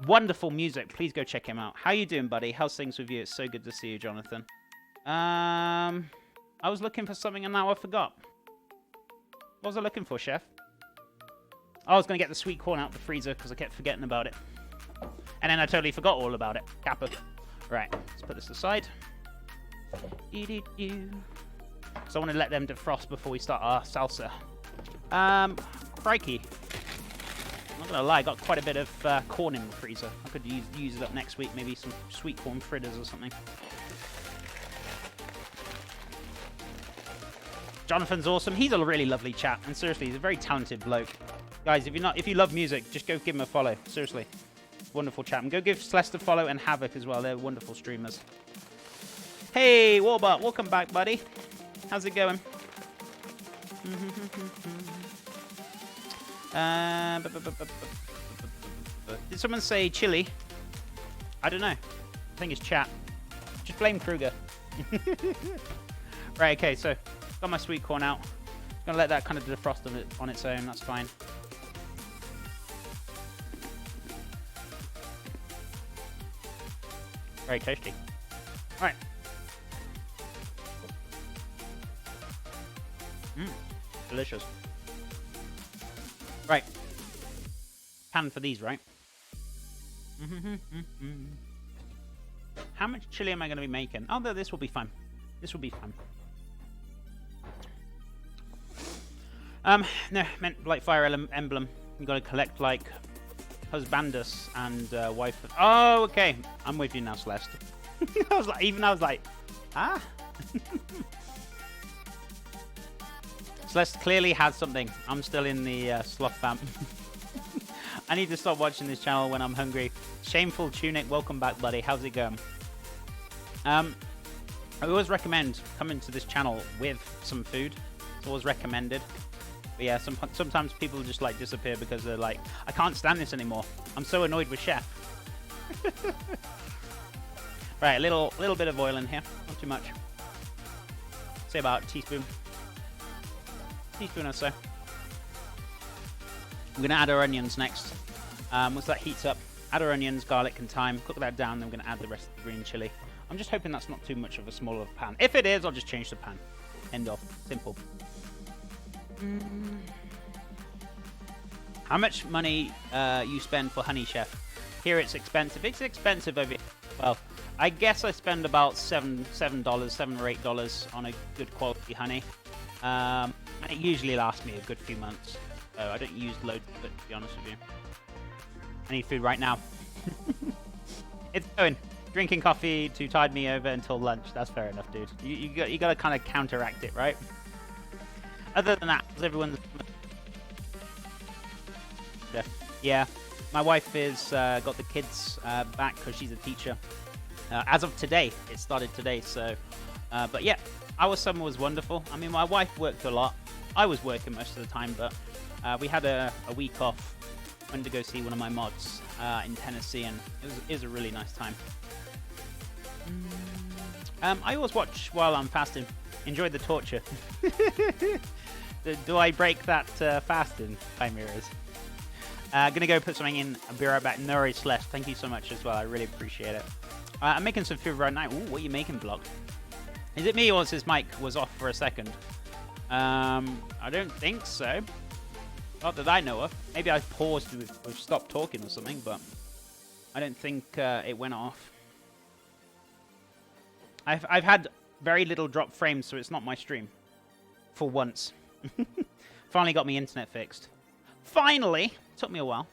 Wonderful music. Please go check him out. How you doing, buddy? How's things with you? It's so good to see you, Jonathan. I was looking for something and now I forgot. What was I looking for, Chef? I was going to get the sweet corn out of the freezer because I kept forgetting about it. And then I totally forgot all about it. Kappa. Right, let's put this aside. So I want to let them defrost before we start our salsa. Crikey. I'm not going to lie, I got quite a bit of corn in the freezer. I could use it up next week, maybe some sweet corn fritters or something. Jonathan's awesome. He's a really lovely chap, and seriously, he's a very talented bloke. Guys, if you love music, just go give him a follow. Seriously, wonderful chap. And go give Celeste a follow and Havoc as well. They're wonderful streamers. Hey, Warbot, welcome back, buddy. How's it going? Did someone say chili? I don't know. I think it's chat. Just blame Kruger. Right, okay, so got my sweet corn out. Gonna let that kind of defrost on its own. That's fine. Very tasty. All right. Delicious. Right. Pan for these, right? How much chili am I going to be making? Oh, this will be fun. This will be fun. No, meant like Fire Emblem. You got to collect like husbandus and wife. Oh, okay. I'm with you now, Celeste. I was like, ah. Celeste clearly had something. I'm still in the sloth vamp. I need to stop watching this channel when I'm hungry. Shameful Tunic, welcome back, buddy. How's it going? I always recommend coming to this channel with some food. It's always recommended. But yeah, sometimes people just like disappear because they're like, I can't stand this anymore. I'm so annoyed with Chef. Right, a little bit of oil in here, not too much. Say about a teaspoon or so. We're gonna add our onions next. Once that heats up, add our onions, garlic, and thyme. Cook that down. Then we're gonna add the rest of the green chili. I'm just hoping that's not too much of a smaller pan. If it is, I'll just change the pan. End of. Simple. How much money you spend for honey, Chef? Here it's expensive. It's expensive over here. Well, I guess I spend about $7 or $8 on a good quality honey. And it usually lasts me a good few months. So I don't use loads of it, to be honest with you. I need food right now. It's going. Drinking coffee to tide me over until lunch. That's fair enough, dude. You got to kind of counteract it, right? Other than that, everyone's... Yeah, my wife is got the kids back because she's a teacher. As of today, it started today. So, but yeah, our summer was wonderful. I mean, my wife worked a lot. I was working most of the time, but we had a week off. Went to go see one of my mods in Tennessee, and it was a really nice time. I always watch while I'm fasting. Enjoy the torture. Do I break that fasting? Chimeras. Gonna go put something in. I'll be right back. No worries, Celeste. Thank you so much as well. I really appreciate it. I'm making some food right now. Ooh, what are you making, Block? Is it me or is his mic was off for a second? I don't think so. Not that I know of. Maybe I paused or stopped talking or something, but I don't think it went off. I've had very little drop frames, so it's not my stream. For once. Finally got my internet fixed. Finally! Took me a while.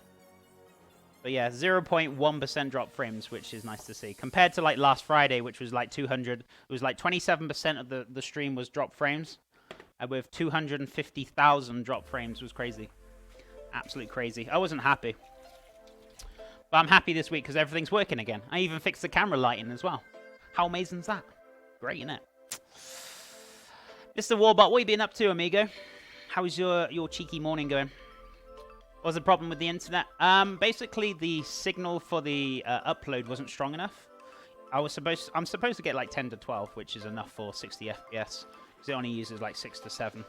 But yeah, 0.1% drop frames, which is nice to see. Compared to like last Friday, which was like 200. It was like 27% of the stream was drop frames. With 250,000 drop frames was crazy. Absolutely crazy. I wasn't happy. But I'm happy this week because everything's working again. I even fixed the camera lighting as well. How amazing is that? Great, innit? Mr. Warbot, what have you been up to, amigo? How was your cheeky morning going? What was the problem with the internet? Basically, the signal for the upload wasn't strong enough. I'm supposed to get like 10 to 12, which is enough for 60 FPS. Because it only uses like 6 to 7.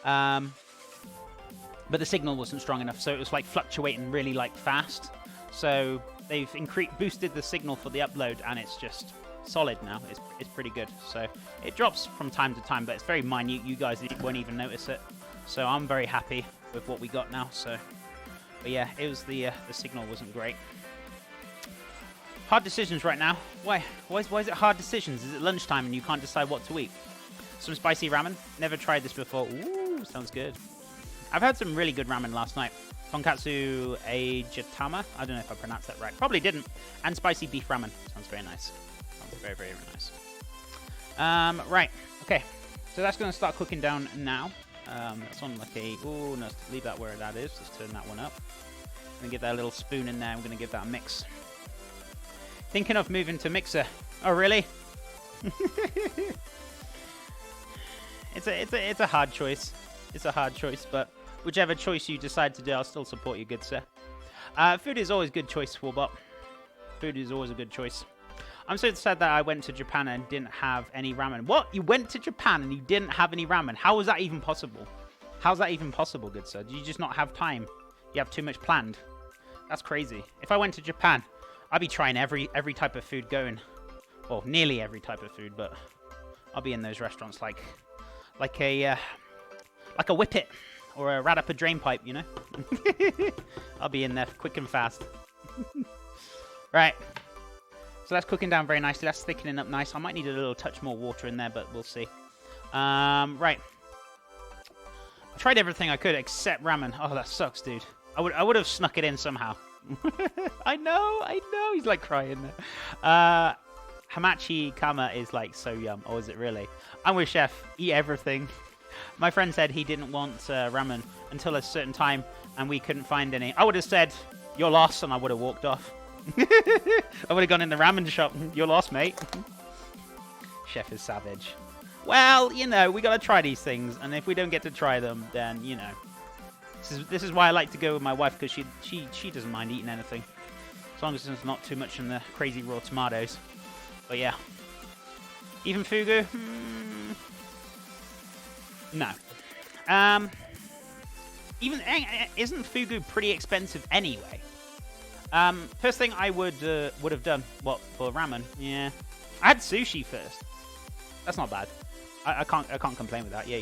But the signal wasn't strong enough, so it was like fluctuating really like fast. So they've boosted the signal for the upload, and it's just solid now. It's pretty good. So it drops from time to time, but it's very minute. You guys won't even notice it. So I'm very happy with what we got now. So, but yeah, it was the signal wasn't great. Hard decisions right now. Why is it hard decisions? Is it lunchtime and you can't decide what to eat? Some spicy ramen. Never tried this before. Ooh, sounds good. I've had some really good ramen last night. Tonkatsu Ajitama. I don't know if I pronounced that right. Probably didn't. And spicy beef ramen. Sounds very nice. Sounds very, very, very nice. Right. Okay. So that's going to start cooking down now. That's on like a... Oh, no. Leave that where that is. Just turn that one up. I'm going to get that little spoon in there. I'm going to give that a mix. Thinking of moving to mixer. Oh, really? It's a hard choice. It's a hard choice, but whichever choice you decide to do, I'll still support you, good sir. Food is always a good choice, Warbot. Food is always a good choice. I'm so sad that I went to Japan and didn't have any ramen. What? You went to Japan and you didn't have any ramen? How was that even possible? How's that even possible, good sir? Do you just not have time? You have too much planned? That's crazy. If I went to Japan, I'd be trying every type of food going. Well, nearly every type of food, but I'll be in those restaurants like a whippet or a rat up a drain pipe, you know? I'll be in there quick and fast. Right. So that's cooking down very nicely. That's thickening up nice. I might need a little touch more water in there, but we'll see. Right. I tried everything I could except ramen. Oh, that sucks, dude. I would have snuck it in somehow. I know. He's like crying there. Hamachi Kama is like so yum. Oh, is it really? I'm with Chef. Eat everything. My friend said he didn't want ramen until a certain time, and we couldn't find any. I would have said, "You're lost," and I would have walked off. I would have gone in the ramen shop. You're lost, mate. Chef is savage. Well, you know, we got to try these things, and if we don't get to try them, then, you know. This is why I like to go with my wife, because she doesn't mind eating anything. As long as there's not too much in the crazy raw tomatoes. But yeah. Even fugu? No. Isn't fugu pretty expensive anyway? First thing I would have done, what, for ramen? Yeah. I had sushi first. That's not bad. I can't complain with that. Yeah,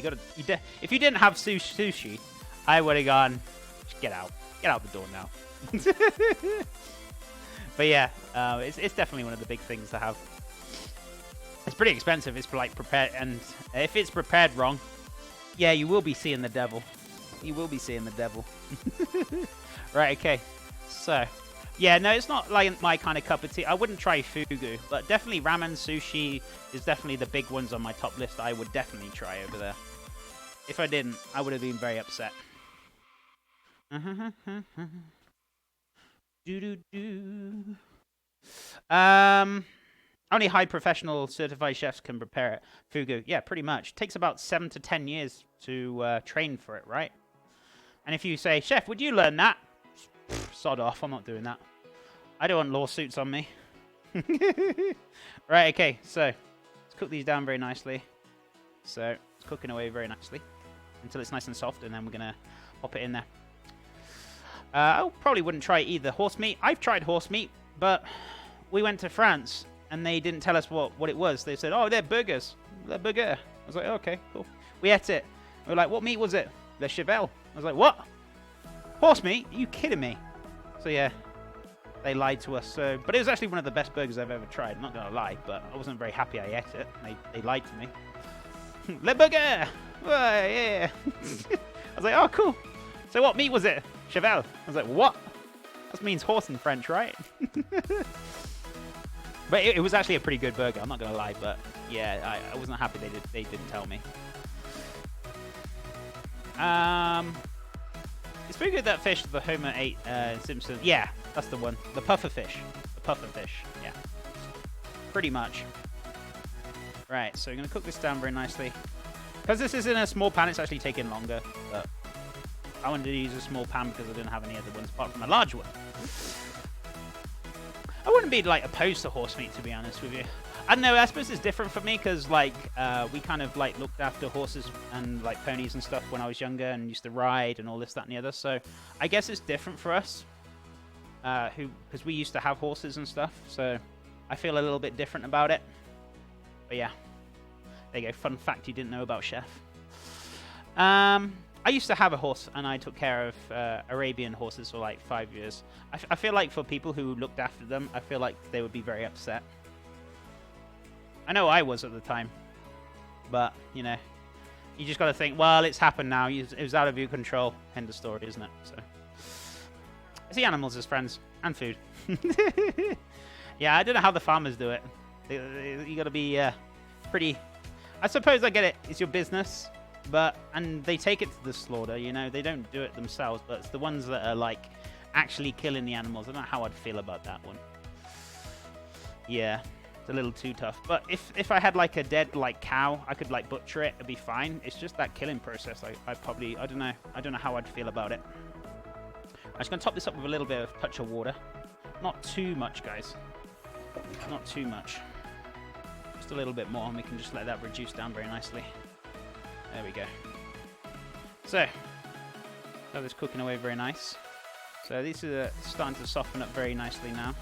if you didn't have sushi, I would have gone, get out the door now. But yeah, it's definitely one of the big things to have. It's pretty expensive. It's like prepared, and if it's prepared wrong, yeah, you will be seeing the devil. You will be seeing the devil. Right, okay. So, yeah, no, it's not like my kind of cup of tea. I wouldn't try fugu, but definitely ramen, sushi is definitely the big ones on my top list. I would definitely try over there. If I didn't, I would have been very upset. Only high professional certified chefs can prepare it. Fugu, yeah, pretty much. It takes about 7 to 10 years to train for it, right? And if you say, Chef, would you learn that? Sod off, I'm not doing that. I don't want lawsuits on me. Right, okay, so let's cook these down very nicely. So it's cooking away very nicely until it's nice and soft, and then we're gonna pop it in there. I probably wouldn't try either horse meat. I've tried horse meat, but we went to France and they didn't tell us what it was. They said, "Oh, they're burgers. They're burger." I was like, oh, "Okay, cool." We ate it. We were like, "What meat was it?" "Le cheval." I was like, "What? Horse meat? Are you kidding me?" So yeah, they lied to us. So, but it was actually one of the best burgers I've ever tried. I'm not gonna lie, but I wasn't very happy I ate it. They lied to me. Le burger. Oh, yeah. I was like, "Oh, cool. So what meat was it?" "Cheval." I was like, "What?" That means horse in French, right? But it was actually a pretty good burger. I'm not gonna lie, but yeah, I wasn't happy they didn't tell me. It's pretty good, that fish the Homer ate Simpson. Yeah, that's the one. The puffer fish. The puffer fish. Yeah. Pretty much. Right, so we're gonna cook this down very nicely. Because this is in a small pan, it's actually taking longer. But I wanted to use a small pan because I didn't have any other ones apart from a large one. I wouldn't be like opposed to horse meat, to be honest with you. I don't know, I suppose it's different for me because like we kind of like looked after horses and like ponies and stuff when I was younger and used to ride and all this, that and the other. So I guess it's different for us. because we used to have horses and stuff, so I feel a little bit different about it. But yeah, there you go. Fun fact you didn't know about Chef. I used to have a horse, and I took care of Arabian horses for like 5 years. I feel like for people who looked after them, I feel like they would be very upset. I know I was at the time, but, you know, you just got to think, well, it's happened now. It was out of your control. End of story, isn't it? So, I see animals as friends and food. Yeah, I don't know how the farmers do it. You got to be pretty... I suppose I get it. It's your business. And they take it to the slaughter, you know. They don't do it themselves, but it's the ones that are, like, actually killing the animals. I don't know how I'd feel about that one. Yeah, it's a little too tough. But if I had, like, a dead, like, cow, I could, like, butcher it. It'd be fine. It's just that killing process. I probably... I don't know. I don't know how I'd feel about it. I'm just going to top this up with a little bit of touch of water. Not too much, guys. Not too much. Just a little bit more, and we can just let that reduce down very nicely. There we go. So, got this cooking away very nice. So these are starting to soften up very nicely now.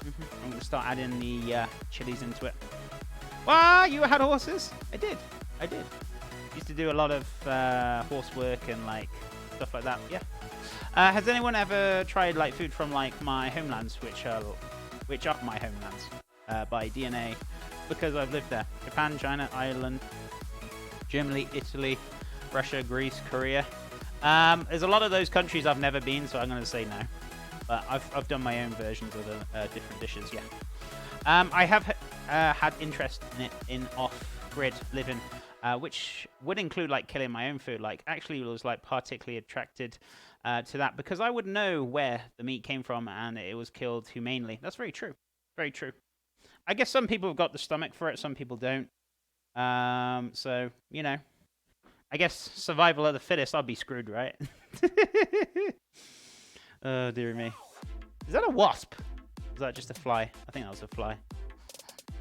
I'm going to start adding the chilies into it. Wow, you had horses? I did. Used to do a lot of horse work and like stuff like that. Yeah. Has anyone ever tried like food from like my homelands, which are my homelands by DNA? Because I've lived there. Japan, China, Ireland, Germany, Italy, Russia, Greece, Korea. There's a lot of those countries I've never been, so I'm going to say no. But I've done my own versions of the different dishes, yeah. I have had interest in it in off-grid living, which would include like killing my own food. Like actually was like particularly attracted to that because I would know where the meat came from and it was killed humanely. That's very true. Very true. I guess some people have got the stomach for it, some people don't. So, you know, I guess survival of the fittest, I'll be screwed, right? Oh, dear me. Is that a wasp? Is that just a fly? I think that was a fly.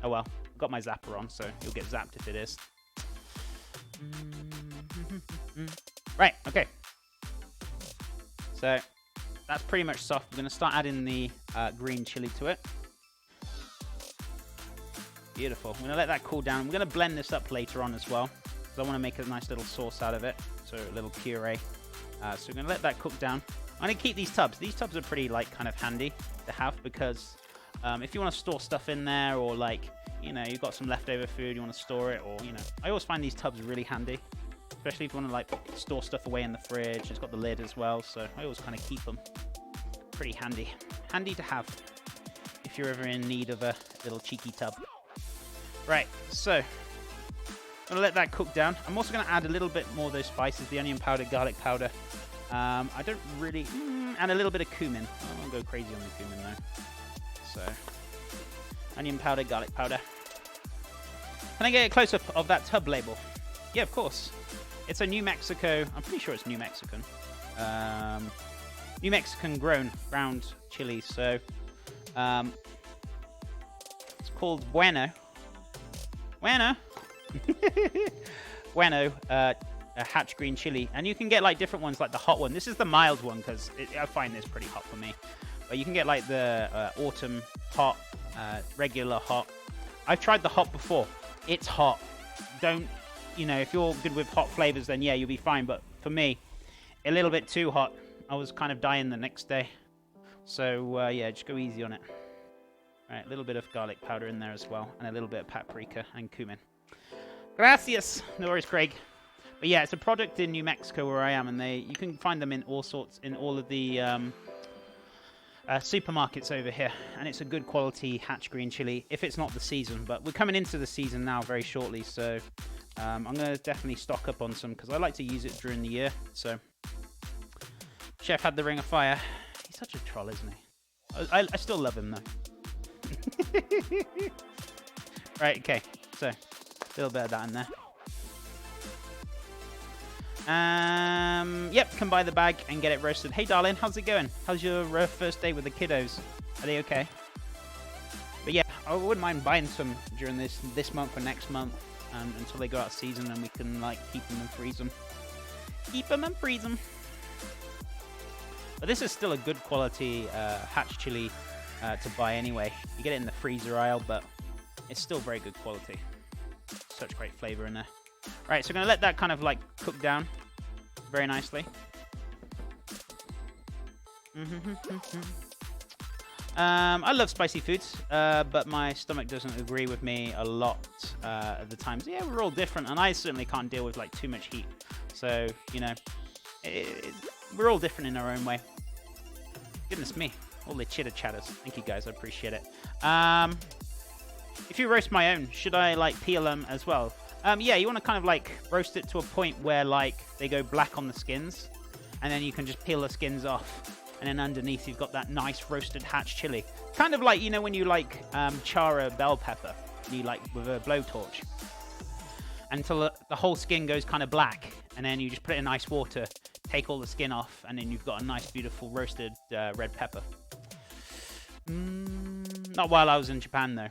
Oh, well. I've got my zapper on, so you'll get zapped if it is. Right, okay. So, that's pretty much soft. We're going to start adding the green chili to it. Beautiful. I'm going to let that cool down. I'm going to blend this up later on as well, because I want to make a nice little sauce out of it, so a little puree. So we're going to let that cook down. I'm going to keep these tubs. These tubs are pretty, like, kind of handy to have, because if you want to store stuff in there, or, like, you know, you've got some leftover food, you want to store it, or, you know, I always find these tubs really handy, especially if you want to, like, store stuff away in the fridge. It's got the lid as well, so I always kind of keep them. Pretty handy. Handy to have if you're ever in need of a little cheeky tub. Right, so I'm going to let that cook down. I'm also going to add a little bit more of those spices, the onion powder, garlic powder. I don't really... and a little bit of cumin. I won't go crazy on the cumin, though. So, onion powder, garlic powder. Can I get a close-up of that tub label? Yeah, of course. It's a New Mexico... I'm pretty sure it's New Mexican. New Mexican grown ground chili. So, it's called Bueno. Bueno, a hatch green chili, and you can get like different ones, like the hot one. This is the mild one because I find this pretty hot for me. But you can get like the autumn hot, regular hot. I've tried the hot before. It's hot. Don't, you know, if you're good with hot flavors, then yeah, you'll be fine. But for me, a little bit too hot. I was kind of dying the next day. So yeah, just go easy on it. Right, a little bit of garlic powder in there as well, and a little bit of paprika and cumin. Gracias! No worries, Craig. But yeah, it's a product in New Mexico where I am, and you can find them in all of the supermarkets over here, and it's a good quality hatch green chili, if it's not the season. But we're coming into the season now very shortly, so I'm going to definitely stock up on some, because I like to use it during the year. So, Chef had the Ring of Fire. He's such a troll, isn't he? I still love him, though. Right, okay, so a little bit of that in there. Yep, come buy the bag and get it roasted. Hey darling, how's it going? How's your first day with the kiddos? Are they okay? But yeah, I wouldn't mind buying some during this month or next month, until they go out of season, and we can like keep them and freeze them. Keep them and freeze them. But this is still a good quality hatch chili to buy anyway. You get it in the freezer aisle, but it's still very good quality. Such great flavor in there. Right, so I'm going to let that kind of like cook down very nicely. I love spicy foods, but my stomach doesn't agree with me a lot at the times. Yeah, we're all different, and I certainly can't deal with like too much heat. So, you know, we're all different in our own way. Goodness me, all the chitter chatters. Thank you guys, I appreciate it. If you roast my own, should I like peel them as well? Yeah, you want to kind of like roast it to a point where like they go black on the skins, and then you can just peel the skins off. And then underneath you've got that nice roasted hatch chili. Kind of like, you know, when you like char a bell pepper, you like with a blowtorch. Until the whole skin goes kind of black. And then you just put it in ice water, take all the skin off, and then you've got a nice, beautiful roasted red pepper. Not while I was in Japan, though.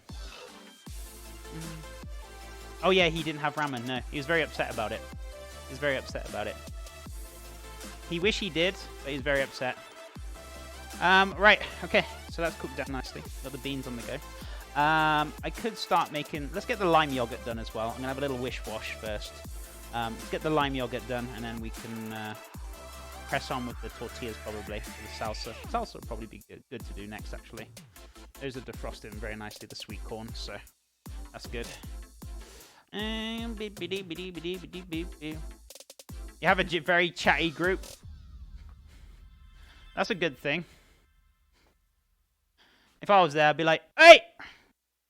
Oh yeah, he didn't have ramen, no. He was very upset about it. He was very upset about it. He wished he did, but he's very upset. Right, okay, so that's cooked down nicely. Got the beans on the go. I could start making... Let's get the lime yogurt done as well. I'm going to have a little wish-wash first. Let's get the lime yogurt done, and then we can press on with the tortillas probably. The salsa. Salsa would probably be good to do next, actually. Those are defrosted very nicely, the sweet corn, so that's good. You have a very chatty group. That's a good thing. If I was there, I'd be like, hey!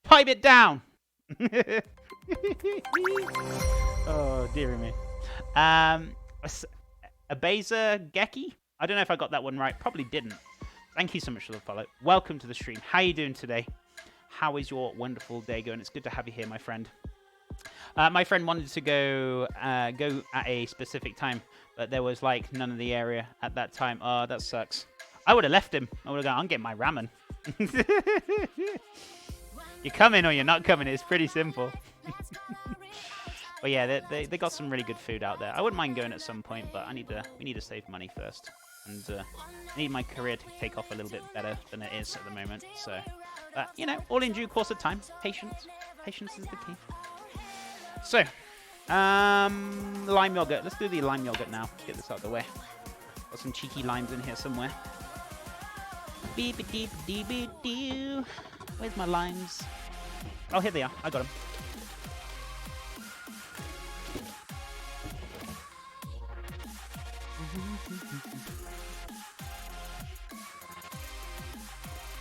Pipe it down! Oh, dearie me. Abeza Geki? I don't know if I got that one right. Probably didn't. Thank you so much for the follow. Welcome to the stream. How are you doing today? How is your wonderful day going? It's good to have you here, my friend. My friend wanted to go at a specific time, but there was like none in the area at that time. Oh, that sucks. I would have left him. I would have gone, I'm getting my ramen. You're coming or you're not coming. It's pretty simple. But yeah, they got some really good food out there. I wouldn't mind going at some point, but we need to save money first. And I need my career to take off a little bit better than it is at the moment. So, you know, all in due course of time. Patience. Patience is the key. So, lime yogurt. Let's do the lime yogurt now. Let's get this out of the way. Got some cheeky limes in here somewhere. Beep-a-deep-dee-bee-doo. Where's my limes? Oh, here they are. I got them.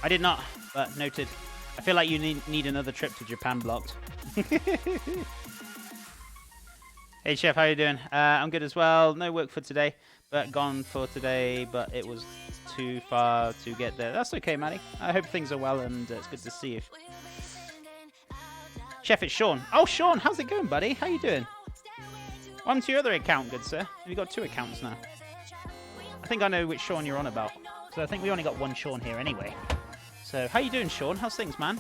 I did not, but noted. I feel like you need another trip to Japan blocked. Hey chef, how you doing? I'm good as well. No work for today, but gone for today, but it was too far to get there. That's okay, Maddie. I hope things are well, and it's good to see you. Chef, it's Sean. Oh, Sean, how's it going, buddy? How you doing? On to your other account, good sir. You've got 2 accounts now. I think I know which Sean you're on about. So I think we only got 1 Sean here anyway. So, how you doing, Sean? How's things, man?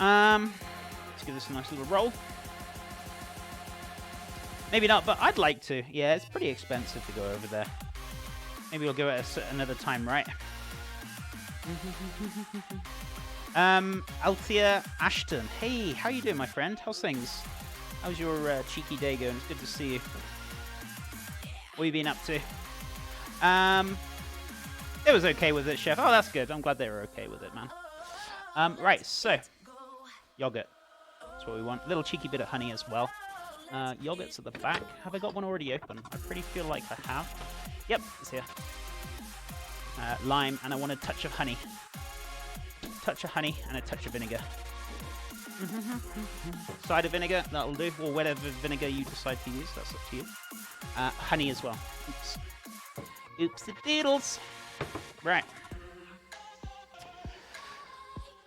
Let's give this a nice little roll. Maybe not, but I'd like to. Yeah, it's pretty expensive to go over there. Maybe we'll go at another time, right? Althea Ashton. Hey, how you doing, my friend? How's things? How's your cheeky day going? It's good to see you. What have you been up to? It was okay with it, chef. Oh, that's good. I'm glad they were okay with it, man. Right, so yogurt. That's what we want. A little cheeky bit of honey as well. Yogurt's at the back. Have I got one already open? I pretty feel like I have. Yep, it's here. Lime, and I want a touch of honey. Touch of honey and a touch of vinegar. Cider vinegar, that'll do. Or whatever vinegar you decide to use, that's up to you. Honey as well. Oops. Oops-a-doodles. Right.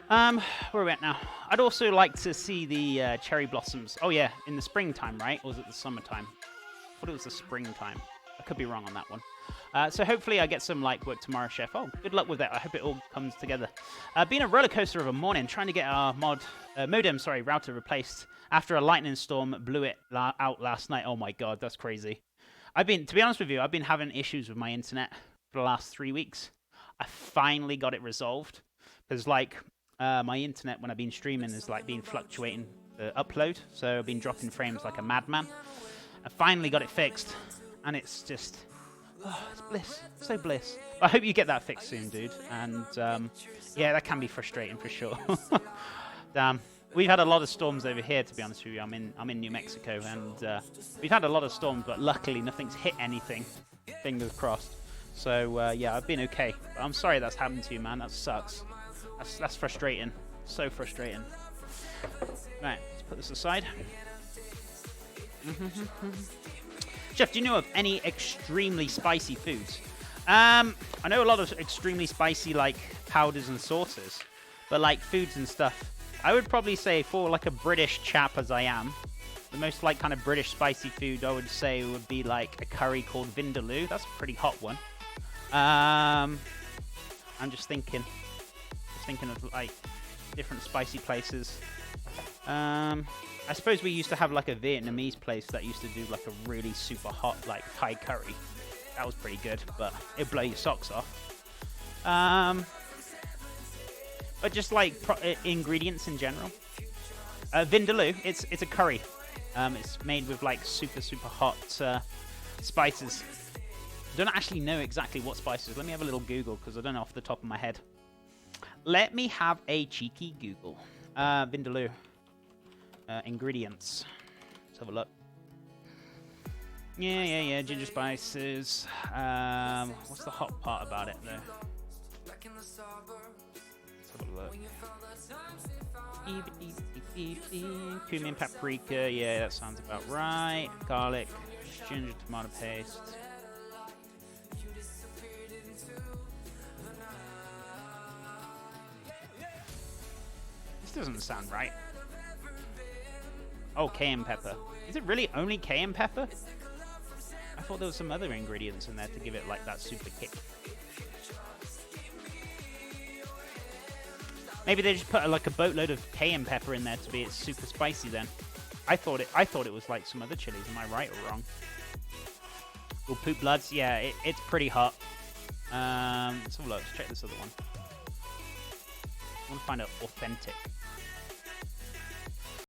Where are we at now? I'd also like to see the cherry blossoms. Oh yeah, in the springtime, right? Or was it the summertime? I thought it was the springtime. I could be wrong on that one. So hopefully I get some light work tomorrow, chef. Oh, good luck with that. I hope it all comes together. Been a roller coaster of a morning trying to get our modem router replaced after a lightning storm blew it out last night. Oh my god, that's crazy. To be honest with you, I've been having issues with my internet for the last 3 weeks. I finally got it resolved. Because, like, my internet when I've been streaming is, like, been fluctuating the upload. So I've been dropping frames like a madman. I finally got it fixed. And it's just... Oh, it's bliss. So bliss. I hope you get that fixed soon, dude. And, yeah, that can be frustrating for sure. Damn. We've had a lot of storms over here, to be honest with you. I'm in New Mexico, and we've had a lot of storms, but luckily nothing's hit anything. Fingers crossed. So, yeah, I've been okay. But I'm sorry that's happened to you, man. That sucks. That's frustrating. So frustrating. Right, let's put this aside. Jeff, do you know of any extremely spicy foods? I know a lot of extremely spicy, like, powders and sauces. But, like, foods and stuff. I would probably say, for, like, a British chap as I am, the most, like, kind of British spicy food I would say would be, like, a curry called vindaloo. That's a pretty hot one. I'm just thinking of, like, different spicy places. I suppose we used to have, like, a Vietnamese place that used to do, like, a really super hot, like, Thai curry. That was pretty good, but it'd blow your socks off. But just, like, ingredients in general. Vindaloo, it's a curry. It's made with, like, super, super hot spices. I don't actually know exactly what spices. Let me have a little Google, because I don't know off the top of my head. Let me have a cheeky Google. Vindaloo. Ingredients. Let's have a look. Yeah. Ginger spices. What's the hot part about it, though? Let's have a look. Cumin, paprika. Yeah, that sounds about right. Garlic. Ginger, tomato paste. This doesn't sound right. Oh, cayenne pepper. Is it really only cayenne pepper? I thought there was some other ingredients in there to give it like that super kick. Maybe they just put like a boatload of cayenne pepper in there to be it's super spicy then. I thought it was like some other chilies. Am I right or wrong? Well, poop bloods. Yeah, it's pretty hot. Let's have a look. Let's check this other one. I want to find out authentic.